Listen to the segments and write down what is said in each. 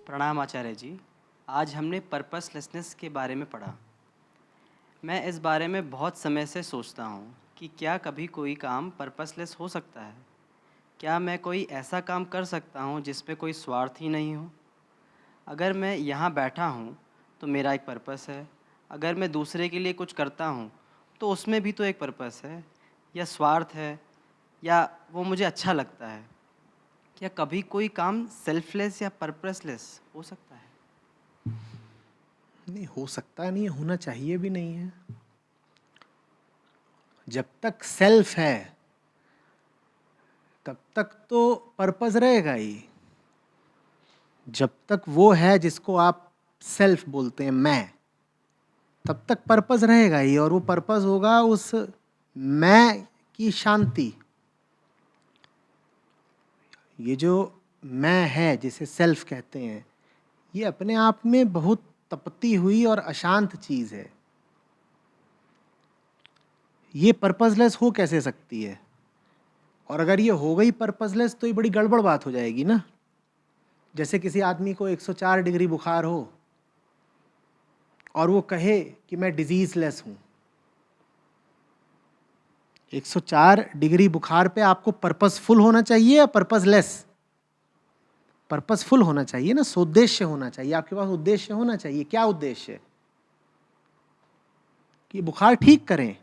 प्रणाम आचार्य जी। आज हमने पर्पसलेसनेस के बारे में पढ़ा। मैं इस बारे में बहुत समय से सोचता हूँ कि क्या कभी कोई काम पर्पसलेस हो सकता है। क्या मैं कोई ऐसा काम कर सकता हूँ जिसमें कोई स्वार्थ ही नहीं हो। अगर मैं यहाँ बैठा हूँ तो मेरा एक पर्पस है। अगर मैं दूसरे के लिए कुछ करता हूँ तो उसमें भी तो एक पर्पस है या स्वार्थ है, या वो मुझे अच्छा लगता है। क्या कभी कोई काम सेल्फलेस या पर्पसलेस हो सकता है? नहीं हो सकता, नहीं होना चाहिए भी नहीं है। जब तक सेल्फ है तब तक तो पर्पस रहेगा ही। जब तक वो है जिसको आप सेल्फ बोलते हैं, मैं, तब तक पर्पस रहेगा ही। और वो पर्पस होगा उस मैं की शांति। ये जो मैं है जिसे सेल्फ कहते हैं, ये अपने आप में बहुत तपती हुई और अशांत चीज है। ये पर्पसलेस हो कैसे सकती है? और अगर ये हो गई पर्पसलेस तो ये बड़ी गड़बड़ बात हो जाएगी ना। जैसे किसी आदमी को 104 डिग्री बुखार हो और वो कहे कि मैं डिजीज लेस हूं। 104 डिग्री बुखार पे आपको पर्पसफुल होना चाहिए या पर्पसलेस? पर्पसफुल होना चाहिए ना, सोद्देश्य होना चाहिए। आपके पास उद्देश्य होना चाहिए। क्या उद्देश्य? कि बुखार ठीक करें।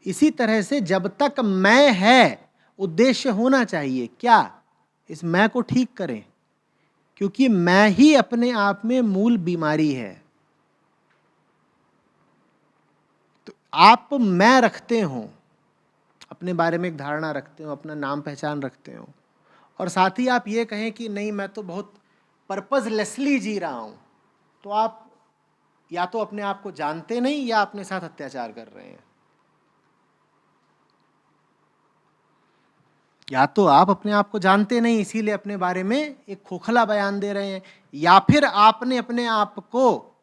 इसी तरह से जब तक मैं है, उद्देश्य होना चाहिए क्या? इस मैं को ठीक करें, क्योंकि मैं ही अपने आप में मूल बीमारी है। तो आप मैं रखते हो, अपने बारे में एक धारणा रखते हो, अपना नाम पहचान रखते हो, और साथ ही आप ये कहें कि नहीं मैं तो बहुत पर्पसलेसली जी रहा हूं, तो आप या तो अपने आप को जानते नहीं या अपने साथ अत्याचार कर रहे हैं। या तो आप अपने आप को जानते नहीं इसीलिए अपने बारे में एक खोखला बयान दे रहे हैं, या फिर आपने अपने आप को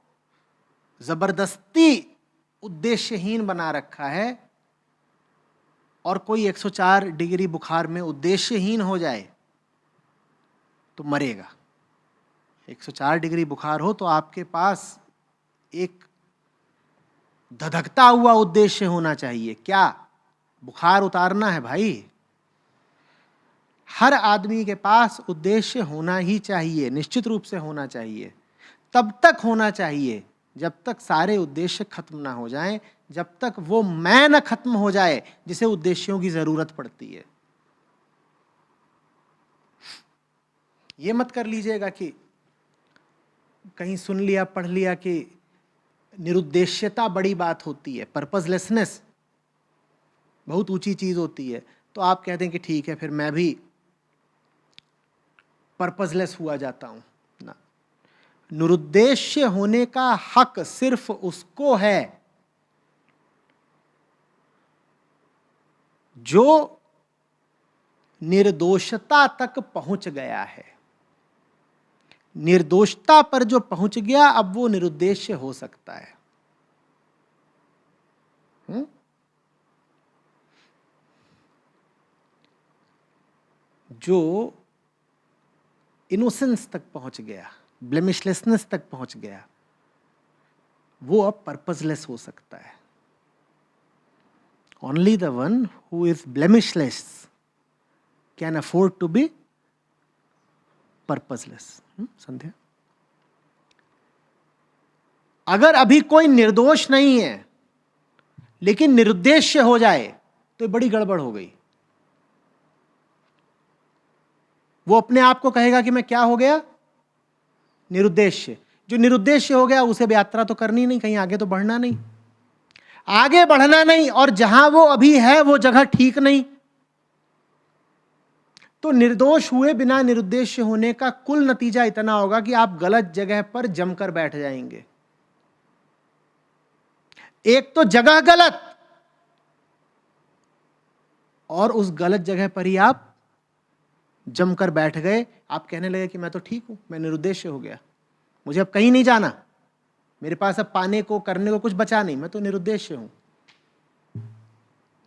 जबरदस्ती उद्देश्यहीन बना रखा है। और कोई 104 डिग्री बुखार में उद्देश्यहीन हो जाए तो मरेगा। 104 डिग्री बुखार हो तो आपके पास एक धधकता हुआ उद्देश्य होना चाहिए। क्या? बुखार उतारना है भाई। हर आदमी के पास उद्देश्य होना ही चाहिए, निश्चित रूप से होना चाहिए। तब तक होना चाहिए जब तक सारे उद्देश्य खत्म ना हो जाएं, जब तक वो मैं ना खत्म हो जाए जिसे उद्देश्यों की जरूरत पड़ती है। ये मत कर लीजिएगा कि कहीं सुन लिया पढ़ लिया कि निरुद्देश्यता बड़ी बात होती है, पर्पसलेसनेस बहुत ऊंची चीज होती है, तो आप कहते हैं कि ठीक है फिर मैं भी पर्पसलेस हुआ जाता हूं ना। निरुद्देश्य होने का हक सिर्फ उसको है जो निर्दोषता तक पहुंच गया है। निर्दोषता पर जो पहुंच गया अब वो निरुद्देश्य हो सकता है। जो इनोसेंस तक पहुंच गया, ब्लेमिशलेसनेस तक पहुंच गया, वो अब पर्पसलेस हो सकता है। Only the one who is blemishless can afford to be purposeless. Sandhya, अगर अभी कोई निर्दोष नहीं है लेकिन निरुद्देश्य हो जाए तो बड़ी गड़बड़ हो गई। वो अपने आप को कहेगा कि मैं क्या हो गया? निरुद्देश्य। जो निरुद्देश्य हो गया उसे यात्रा तो करनी नहीं, कहीं आगे तो बढ़ना नहीं, आगे बढ़ना नहीं, और जहां वो अभी है वो जगह ठीक नहीं। तो निर्दोष हुए बिना निरुद्देश्य होने का कुल नतीजा इतना होगा कि आप गलत जगह पर जमकर बैठ जाएंगे। एक तो जगह गलत, और उस गलत जगह पर ही आप जमकर बैठ गए। आप कहने लगे कि मैं तो ठीक हूं, मैं निरुद्देश्य हो गया, मुझे अब कहीं नहीं जाना, मेरे पास अब पाने को करने को कुछ बचा नहीं, मैं तो निरुद्देश्य हूं।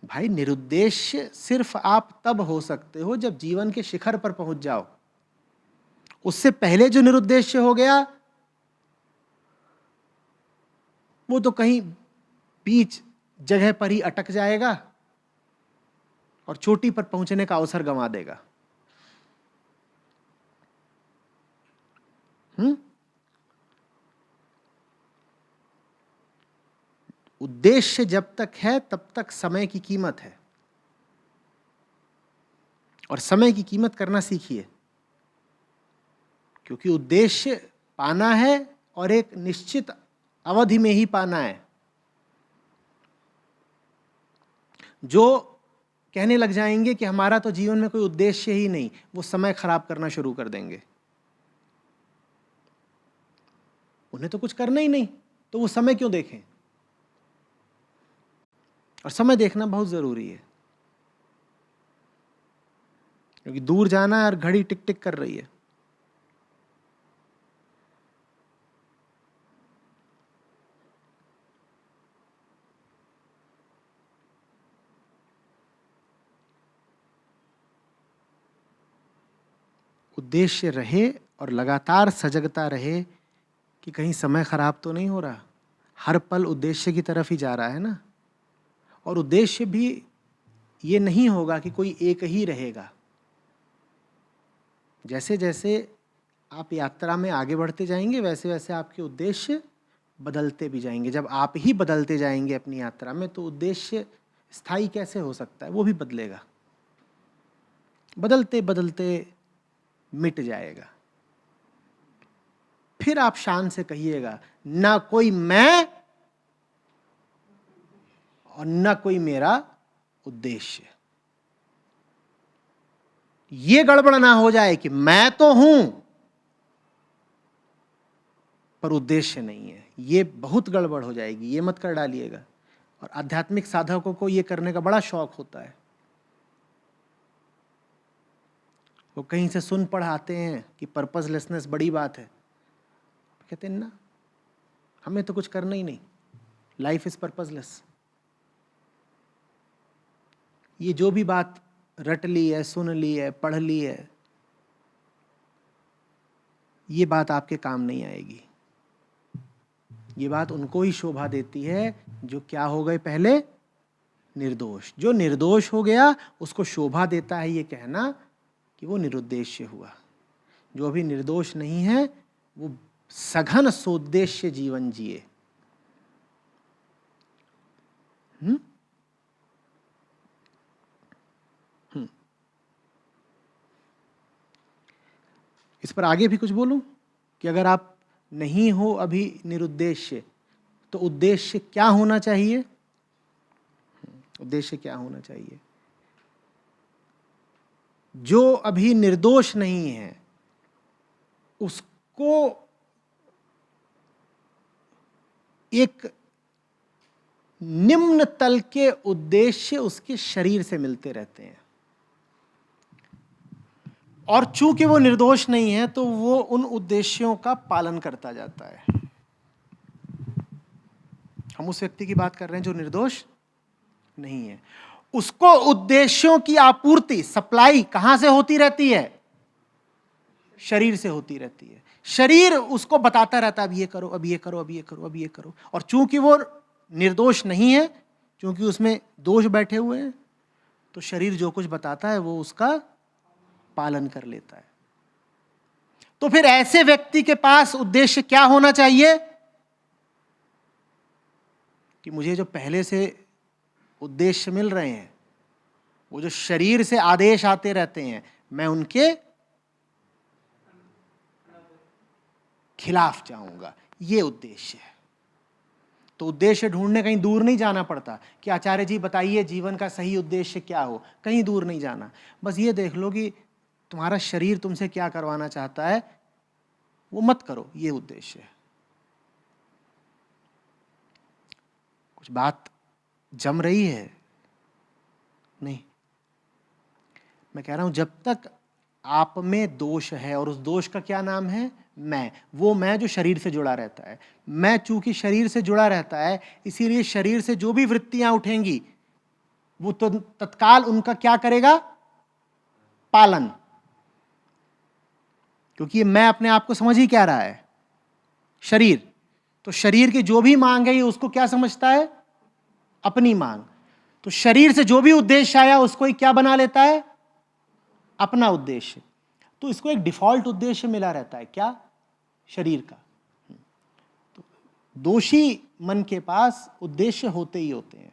भाई निरुद्देश्य सिर्फ आप तब हो सकते हो जब जीवन के शिखर पर पहुंच जाओ। उससे पहले जो निरुद्देश्य हो गया वो तो कहीं बीच जगह पर ही अटक जाएगा और चोटी पर पहुंचने का अवसर गंवा देगा। उद्देश्य जब तक है तब तक समय की कीमत है, और समय की कीमत करना सीखिए, क्योंकि उद्देश्य पाना है और एक निश्चित अवधि में ही पाना है। जो कहने लग जाएंगे कि हमारा तो जीवन में कोई उद्देश्य ही नहीं, वो समय खराब करना शुरू कर देंगे। उन्हें तो कुछ करना ही नहीं, तो वो समय क्यों देखें? और समय देखना बहुत जरूरी है, क्योंकि दूर जाना है और घड़ी टिक टिक कर रही है। उद्देश्य रहे और लगातार सजगता रहे कि कहीं समय खराब तो नहीं हो रहा। हर पल उद्देश्य की तरफ ही जा रहा है ना। और उद्देश्य भी ये नहीं होगा कि कोई एक ही रहेगा। जैसे जैसे आप यात्रा में आगे बढ़ते जाएंगे वैसे वैसे आपके उद्देश्य बदलते भी जाएंगे। जब आप ही बदलते जाएंगे अपनी यात्रा में, तो उद्देश्य स्थायी कैसे हो सकता है? वो भी बदलेगा, बदलते बदलते मिट जाएगा। फिर आप शान से कहिएगा, ना कोई मैं और न कोई मेरा उद्देश्य। ये गड़बड़ ना हो जाए कि मैं तो हूं पर उद्देश्य नहीं है। ये बहुत गड़बड़ हो जाएगी, ये मत कर डालिएगा। और आध्यात्मिक साधकों को ये करने का बड़ा शौक होता है। वो कहीं से सुन पढ़ाते हैं कि पर्पसलेसनेस बड़ी बात है, कहते हैं ना, हमें तो कुछ करना ही नहीं, लाइफ इज पर्पसलेस। ये जो भी बात रट ली है, सुन ली है, पढ़ ली है, ये बात आपके काम नहीं आएगी। ये बात उनको ही शोभा देती है जो क्या हो गए पहले? निर्दोष। जो निर्दोष हो गया उसको शोभा देता है ये कहना कि वो निरुद्देश्य हुआ। जो अभी निर्दोष नहीं है वो सघन सोद्देश्य जीवन जिए। इस पर आगे भी कुछ बोलूं कि अगर आप नहीं हो अभी निरुद्देश्य, तो उद्देश्य क्या होना चाहिए? उद्देश्य क्या होना चाहिए? जो अभी निर्दोष नहीं है उसको एक निम्न तल के उद्देश्य उसके शरीर से मिलते रहते हैं, और चूंकि वो निर्दोष नहीं है तो वो उन उद्देश्यों का पालन करता जाता है। हम उस व्यक्ति की बात कर रहे हैं जो निर्दोष नहीं है। उसको उद्देश्यों की आपूर्ति, सप्लाई कहां से होती रहती है? शरीर से होती रहती है। शरीर उसको बताता रहता है, अब ये करो, अब ये करो, अब ये करो, अब ये करो। और चूंकि वो निर्दोष नहीं है, चूंकि उसमें दोष बैठे हुए हैं, तो शरीर जो कुछ बताता है वो उसका पालन कर लेता है। तो फिर ऐसे व्यक्ति के पास उद्देश्य क्या होना चाहिए? कि मुझे जो पहले से उद्देश्य मिल रहे हैं, वो जो शरीर से आदेश आते रहते हैं, मैं उनके खिलाफ जाऊंगा, ये उद्देश्य है। तो उद्देश्य ढूंढने कहीं दूर नहीं जाना पड़ता कि आचार्य जी बताइए जीवन का सही उद्देश्य क्या हो। कहीं दूर नहीं जाना, बस ये देख लो कि तुम्हारा शरीर तुमसे क्या करवाना चाहता है, वो मत करो, ये उद्देश्य है। कुछ बात जम रही है? नहीं, मैं कह रहा हूं जब तक आप में दोष है, और उस दोष का क्या नाम है? मैं। वो मैं जो शरीर से जुड़ा रहता है। मैं चूंकि शरीर से जुड़ा रहता है, इसीलिए शरीर से जो भी वृत्तियां उठेंगी वो तो तत्काल उनका क्या करेगा? पालन। क्योंकि मैं अपने आप को समझ ही क्या रहा है? शरीर। तो शरीर की जो भी मांग है ये उसको क्या समझता है? अपनी मांग। तो शरीर से जो भी उद्देश्य आया उसको ही क्या बना लेता है? अपना उद्देश्य। तो इसको एक डिफॉल्ट उद्देश्य मिला रहता है, क्या? शरीर का। तो दोषी मन के पास उद्देश्य होते ही होते हैं।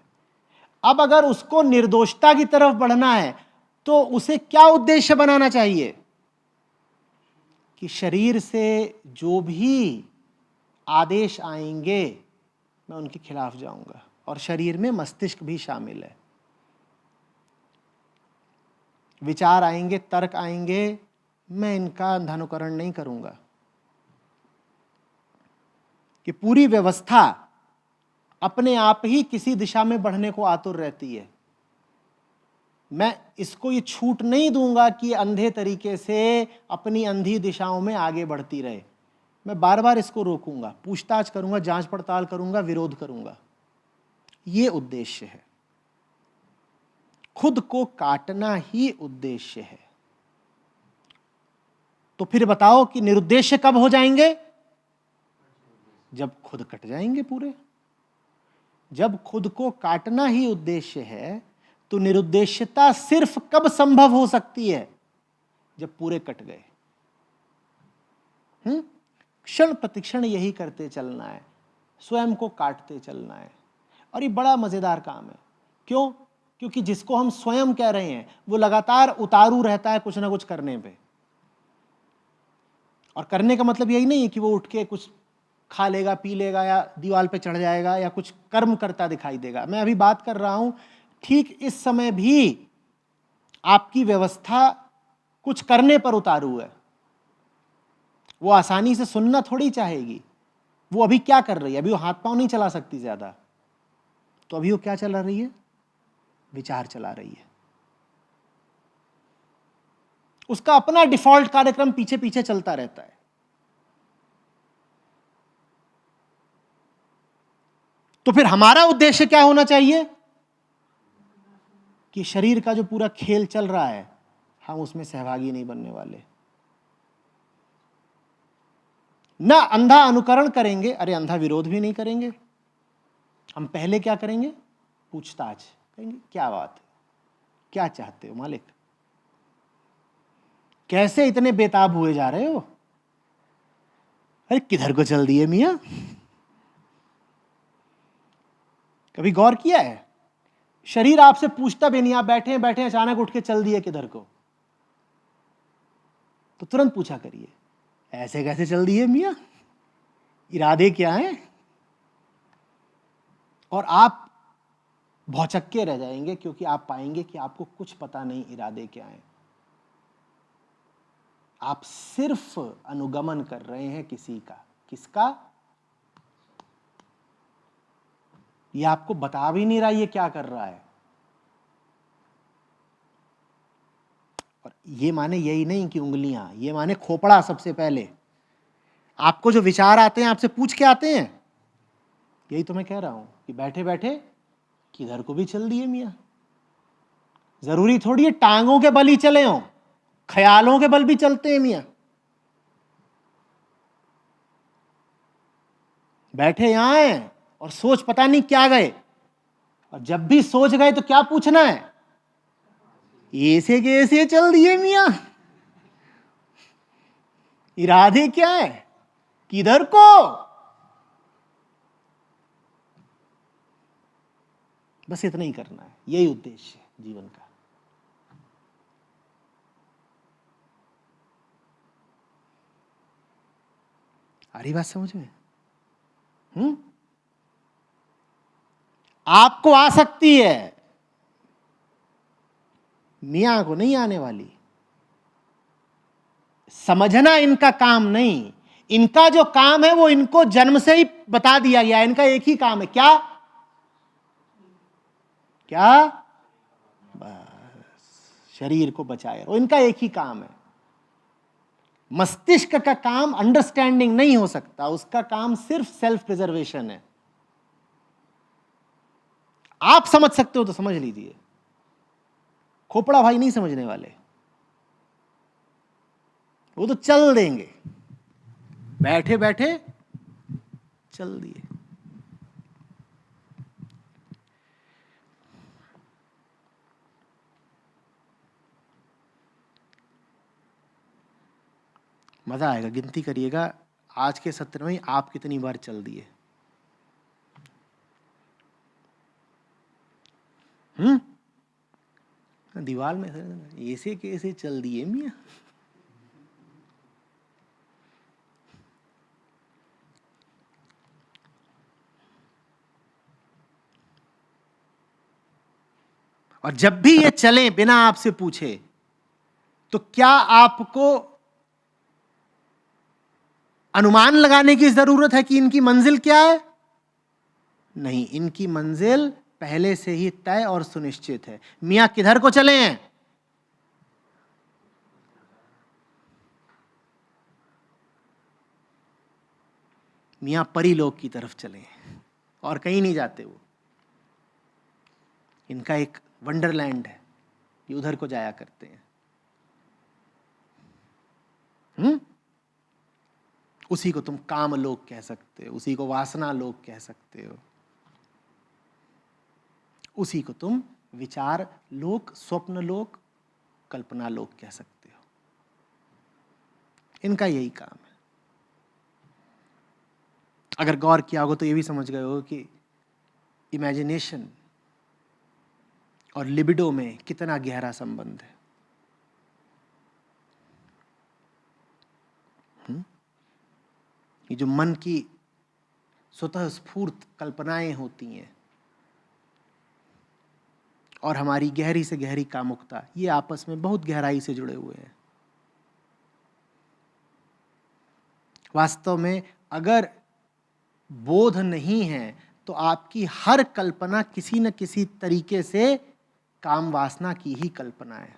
अब अगर उसको निर्दोषता की तरफ बढ़ना है तो उसे क्या उद्देश्य बनाना चाहिए? कि शरीर से जो भी आदेश आएंगे मैं उनके खिलाफ जाऊंगा, और शरीर में मस्तिष्क भी शामिल है। विचार आएंगे, तर्क आएंगे, मैं इनका अंधानुकरण नहीं करूंगा। कि पूरी व्यवस्था अपने आप ही किसी दिशा में बढ़ने को आतुर रहती है। मैं इसको ये छूट नहीं दूंगा कि अंधे तरीके से अपनी अंधी दिशाओं में आगे बढ़ती रहे। मैं बार बार इसको रोकूंगा, पूछताछ करूंगा, जांच पड़ताल करूंगा, विरोध करूंगा। ये उद्देश्य है। खुद को काटना ही उद्देश्य है। तो फिर बताओ कि निरुद्देश्य कब हो जाएंगे? जब खुद कट जाएंगे पूरे। जब खुद को काटना ही उद्देश्य है तो निरुद्देश्यता सिर्फ कब संभव हो सकती है? जब पूरे कट गए। क्षण प्रतिक्षण यही करते चलना है, स्वयं को काटते चलना है। और ये बड़ा मजेदार काम है। क्यों? क्योंकि जिसको हम स्वयं कह रहे हैं वो लगातार उतारू रहता है कुछ ना कुछ करने पे। और करने का मतलब यही नहीं है कि वो उठ के कुछ खा लेगा, पी लेगा, या दीवार पे चढ़ जाएगा, या कुछ कर्म करता दिखाई देगा। मैं अभी बात कर रहा हूं, ठीक इस समय भी आपकी व्यवस्था कुछ करने पर उतारू है। वो आसानी से सुनना थोड़ी चाहेगी। वो अभी क्या कर रही है? अभी वो हाथ पांव नहीं चला सकती ज्यादा, तो अभी वो क्या चला रही है? विचार चला रही है। उसका अपना डिफॉल्ट कार्यक्रम पीछे पीछे चलता रहता है। तो फिर हमारा उद्देश्य क्या होना चाहिए? कि शरीर का जो पूरा खेल चल रहा है हम उसमें सहभागी नहीं बनने वाले। ना अंधा अनुकरण करेंगे, अरे अंधा विरोध भी नहीं करेंगे। हम पहले क्या करेंगे? पूछताछ करेंगे। क्या बात है, क्या चाहते हो मालिक? कैसे इतने बेताब हुए जा रहे हो? अरे किधर को चल दिए मियां? कभी गौर किया है? शरीर आपसे पूछता भी नहीं, आप बैठे बैठे अचानक उठ के चल दिए किधर को, तो तुरंत पूछा करिए ऐसे कैसे चल दिए मियां, इरादे क्या हैं? और आप भौचक्के रह जाएंगे, क्योंकि आप पाएंगे कि आपको कुछ पता नहीं इरादे क्या हैं। आप सिर्फ अनुगमन कर रहे हैं किसी का। किसका? ये आपको बता भी नहीं रहा ये क्या कर रहा है। और ये माने यही नहीं कि उंगलियां, ये माने खोपड़ा। सबसे पहले आपको जो विचार आते हैं आपसे पूछ के आते हैं। यही तो मैं कह रहा हूं कि बैठे बैठे किधर को भी चल दिए मियां। जरूरी थोड़ी है टांगों के बल ही चले हों, ख्यालों के बल भी चलते हैं मियां। बैठे यहां हैं और सोच पता नहीं क्या गए, और जब भी सोच गए तो क्या पूछना है? ऐसे कैसे चल दिए मियां, इरादे क्या है, किधर को? बस इतना ही करना है। यही उद्देश्य है जीवन का। आ रही बात समझ में? आपको आ सकती है, मियां को नहीं आने वाली। समझना इनका काम नहीं। इनका जो काम है वो इनको जन्म से ही बता दिया गया। इनका एक ही काम है, क्या? क्या? बस शरीर को बचाए, वो इनका एक ही काम है। मस्तिष्क का काम अंडरस्टैंडिंग नहीं हो सकता, उसका काम सिर्फ सेल्फ प्रिजर्वेशन है। आप समझ सकते हो तो समझ लीजिए, खोपड़ा भाई नहीं समझने वाले, वो तो चल देंगे, बैठे बैठे चल दिए। मजा आएगा, गिनती करिएगा आज के सत्र में आप कितनी बार चल दिए। दीवार में ऐसे कैसे चल दिए मियाँ। और जब भी ये चले बिना आपसे पूछे, तो क्या आपको अनुमान लगाने की जरूरत है कि इनकी मंजिल क्या है? नहीं, इनकी मंजिल पहले से ही तय और सुनिश्चित है। मियां किधर को चले हैं? मियां परीलोक की तरफ चले हैं और कहीं नहीं जाते वो। इनका एक वंडरलैंड है, ये उधर को जाया करते हैं। उसी को तुम काम लोक कह सकते हो, उसी को वासना लोक कह सकते हो, उसी को तुम विचार लोक, स्वप्न लोक, कल्पना लोक कह सकते हो। इनका यही काम है। अगर गौर किया होगा तो ये भी समझ गए हो कि इमेजिनेशन और लिबिडो में कितना गहरा संबंध है। ये जो मन की स्वतः स्फूर्त कल्पनाएं होती हैं और हमारी गहरी से गहरी कामुकता, ये आपस में बहुत गहराई से जुड़े हुए हैं। वास्तव में अगर बोध नहीं है तो आपकी हर कल्पना किसी न किसी तरीके से काम वासना की ही कल्पना है।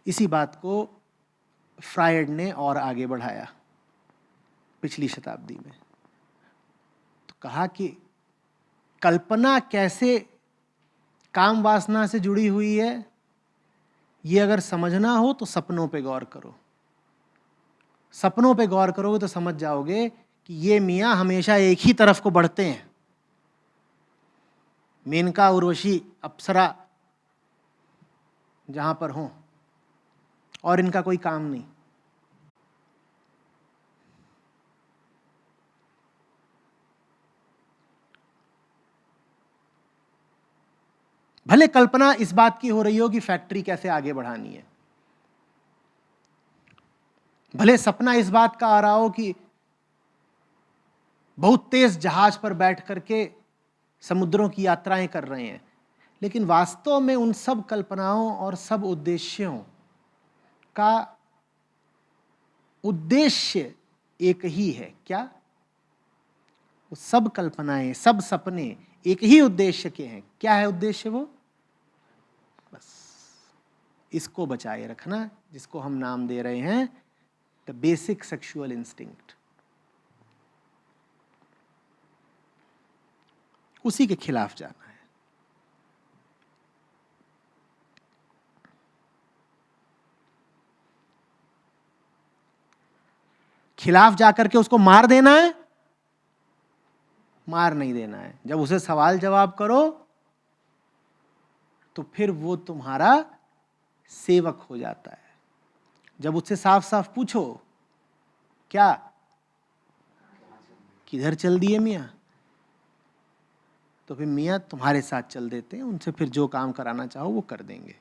इसी बात को फ्रायड ने और आगे बढ़ाया पिछली शताब्दी में। तो कहा कि कल्पना कैसे काम वासना से जुड़ी हुई है, ये अगर समझना हो तो सपनों पे गौर करो। सपनों पे गौर करोगे तो समझ जाओगे कि ये मियाँ हमेशा एक ही तरफ को बढ़ते हैं। मेनका, उर्वशी, अप्सरा जहां पर हों, और इनका कोई काम नहीं। भले कल्पना इस बात की हो रही हो कि फैक्ट्री कैसे आगे बढ़ानी है, भले सपना इस बात का आ रहा हो कि बहुत तेज जहाज पर बैठ करके समुद्रों की यात्राएं कर रहे हैं, लेकिन वास्तव में उन सब कल्पनाओं और सब उद्देश्यों का उद्देश्य एक ही है। क्या? वो सब कल्पनाएं, सब सपने एक ही उद्देश्य के हैं। क्या है उद्देश्य? वो बस इसको बचाए रखना, जिसको हम नाम दे रहे हैं द बेसिक सेक्सुअल इंस्टिंक्ट। उसी के खिलाफ जाना है। खिलाफ जाकर के उसको मार देना है? मार नहीं देना है। जब उसे सवाल जवाब करो तो फिर वो तुम्हारा सेवक हो जाता है। जब उससे साफ साफ पूछो, क्या किधर चल दिए मियाँ, तो फिर मियाँ तुम्हारे साथ चल देते हैं, उनसे फिर जो काम कराना चाहो वो कर देंगे।